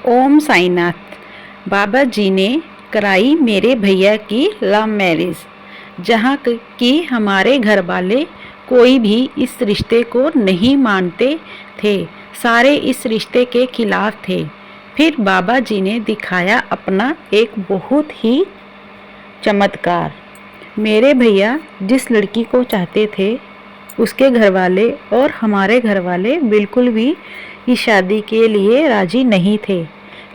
ओम साईनाथ। बाबा जी ने कराई मेरे भैया की लव मैरिज, जहाँ कि हमारे घर वाले कोई भी इस रिश्ते को नहीं मानते थे। सारे इस रिश्ते के खिलाफ थे। फिर बाबा जी ने दिखाया अपना एक बहुत ही चमत्कार। मेरे भैया जिस लड़की को चाहते थे, उसके घर वाले और हमारे घर वाले बिल्कुल भी इस शादी के लिए राजी नहीं थे।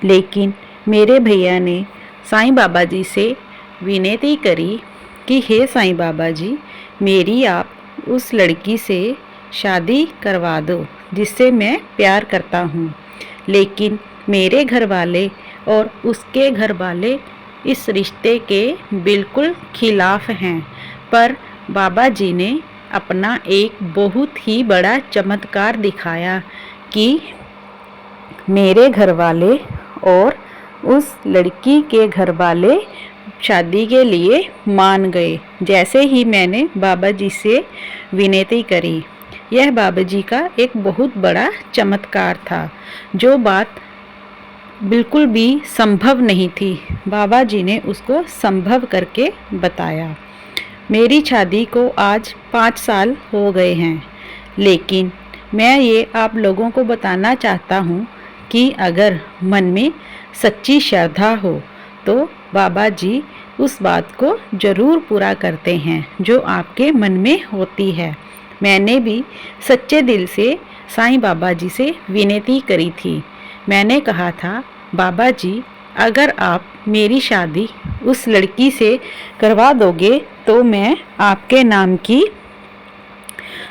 लेकिन मेरे भैया ने साईं बाबा जी से विनती करी कि हे साईं बाबा जी, मेरी आप उस लड़की से शादी करवा दो जिससे मैं प्यार करता हूँ। लेकिन मेरे घर वाले और उसके घर वाले इस रिश्ते के बिल्कुल खिलाफ हैं। पर बाबा जी ने अपना एक बहुत ही बड़ा चमत्कार दिखाया कि मेरे घर वाले और उस लड़की के घर वाले शादी के लिए मान गए, जैसे ही मैंने बाबा जी से विनती करी। यह बाबा जी का एक बहुत बड़ा चमत्कार था। जो बात बिल्कुल भी संभव नहीं थी, बाबा जी ने उसको संभव करके बताया। मेरी शादी को आज 5 साल हो गए हैं, लेकिन मैं ये आप लोगों को बताना चाहता हूँ कि अगर मन में सच्ची श्रद्धा हो तो बाबा जी उस बात को ज़रूर पूरा करते हैं जो आपके मन में होती है। मैंने भी सच्चे दिल से साईं बाबा जी से विनती करी थी। मैंने कहा था, बाबा जी, अगर आप मेरी शादी उस लड़की से करवा दोगे तो मैं आपके नाम की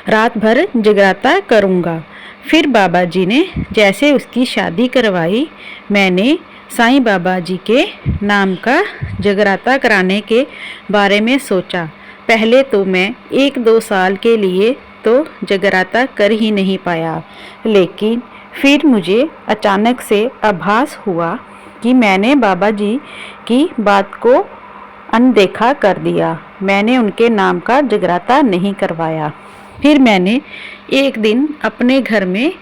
रात भर जगराता करूँगा। फिर बाबा जी ने जैसे उसकी शादी करवाई, मैंने साईं बाबा जी के नाम का जगराता कराने के बारे में सोचा। पहले तो मैं 1-2 साल के लिए तो जगराता कर ही नहीं पाया, लेकिन फिर मुझे अचानक से आभास हुआ कि मैंने बाबा जी की बात को अनदेखा कर दिया। मैंने उनके नाम का जगराता नहीं करवाया। फिर मैंने एक दिन अपने घर में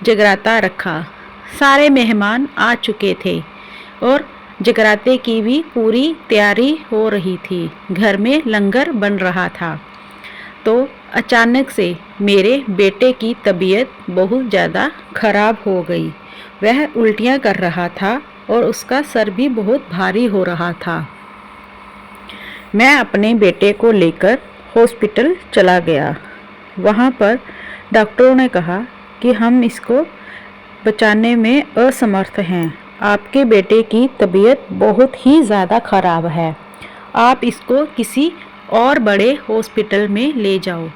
जगराता रखा। सारे मेहमान आ चुके थे और जगराते की भी पूरी तैयारी हो रही थी। घर में लंगर बन रहा था। तो अचानक से मेरे बेटे की तबीयत बहुत ज़्यादा खराब हो गई। वह उल्टियाँ कर रहा था और उसका सर भी बहुत भारी हो रहा था। मैं अपने बेटे को लेकर हॉस्पिटल चला गया। वहाँ पर डॉक्टरों ने कहा कि हम इसको बचाने में असमर्थ हैं। आपके बेटे की तबीयत बहुत ही ज़्यादा ख़राब है। आप इसको किसी और बड़े हॉस्पिटल में ले जाओ।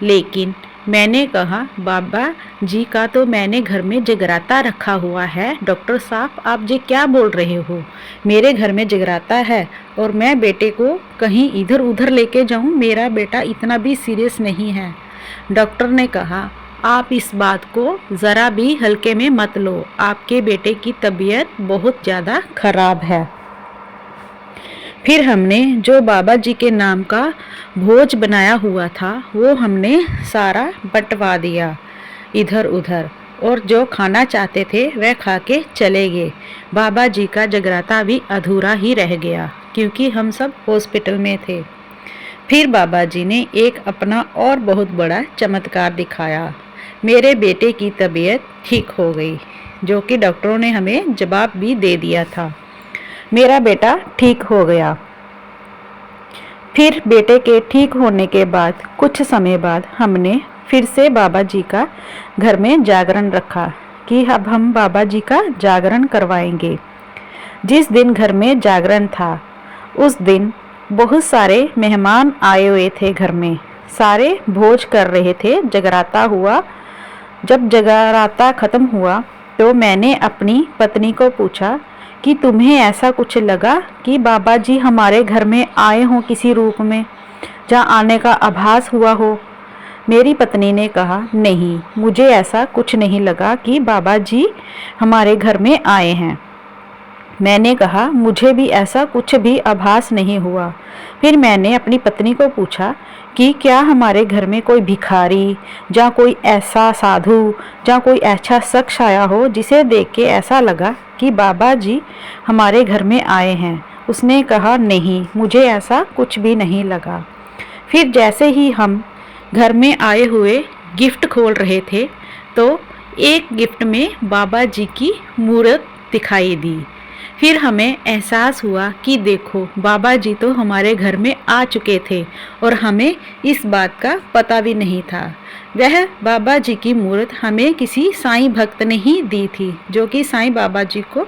लेकिन मैंने कहा, बाबा जी का तो मैंने घर में जगराता रखा हुआ है। डॉक्टर साहब, आप जी क्या बोल रहे हो? मेरे घर में जगराता है और मैं बेटे को कहीं इधर उधर लेके जाऊं? मेरा बेटा इतना भी सीरियस नहीं है। डॉक्टर ने कहा, आप इस बात को ज़रा भी हल्के में मत लो। आपके बेटे की तबीयत बहुत ज़्यादा ख़राब है। फिर हमने जो बाबा जी के नाम का भोज बनाया हुआ था वो हमने सारा बंटवा दिया इधर उधर, और जो खाना चाहते थे वह खा के चले गए। बाबा जी का जगराता भी अधूरा ही रह गया क्योंकि हम सब हॉस्पिटल में थे। फिर बाबा जी ने एक अपना और बहुत बड़ा चमत्कार दिखाया। मेरे बेटे की तबीयत ठीक हो गई, जो कि डॉक्टरों ने हमें जवाब भी दे दिया था। मेरा बेटा ठीक हो गया। फिर बेटे के ठीक होने के बाद कुछ समय बाद हमने फिर से बाबा जी का घर में जागरण रखा कि अब हम बाबा जी का जागरण करवाएंगे। जिस दिन घर में जागरण था उस दिन बहुत सारे मेहमान आए हुए थे घर में। सारे भोज कर रहे थे। जगराता हुआ। जब जगराता ख़त्म हुआ तो मैंने अपनी पत्नी को पूछा कि तुम्हें ऐसा कुछ लगा कि बाबा जी हमारे घर में आए हों किसी रूप में, जहाँ आने का आभास हुआ हो? मेरी पत्नी ने कहा, नहीं, मुझे ऐसा कुछ नहीं लगा कि बाबा जी हमारे घर में आए हैं। मैंने कहा, मुझे भी ऐसा कुछ भी आभास नहीं हुआ। फिर मैंने अपनी पत्नी को पूछा कि क्या हमारे घर में कोई भिखारी या कोई ऐसा साधु या कोई ऐसा शख्स आया हो जिसे देख के ऐसा लगा कि बाबा जी हमारे घर में आए हैं। उसने कहा, नहीं, मुझे ऐसा कुछ भी नहीं लगा। फिर जैसे ही हम घर में आए हुए गिफ्ट खोल रहे थे तो एक गिफ्ट में बाबा जी की मूर्त दिखाई दी। फिर हमें एहसास हुआ कि देखो, बाबा जी तो हमारे घर में आ चुके थे और हमें इस बात का पता भी नहीं था। वह बाबा जी की मूर्त हमें किसी साईं भक्त ने ही दी थी, जो कि साईं बाबा जी को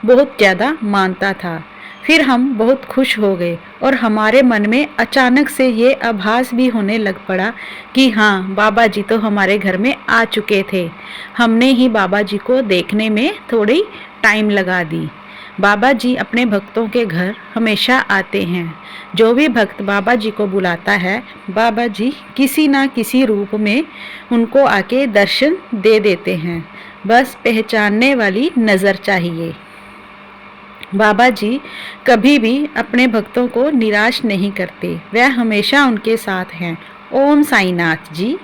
बहुत ज़्यादा मानता था। फिर हम बहुत खुश हो गए और हमारे मन में अचानक से ये आभास भी होने लग पड़ा कि हाँ, बाबा जी तो हमारे घर में आ चुके थे। हमने ही बाबा जी को देखने में थोड़ी टाइम लगा दी। बाबा जी अपने भक्तों के घर हमेशा आते हैं। जो भी भक्त बाबा जी को बुलाता है, बाबा जी किसी ना किसी रूप में उनको आके दर्शन दे देते हैं। बस पहचानने वाली नज़र चाहिए। बाबा जी कभी भी अपने भक्तों को निराश नहीं करते, वह हमेशा उनके साथ हैं। ओम साईनाथ जी।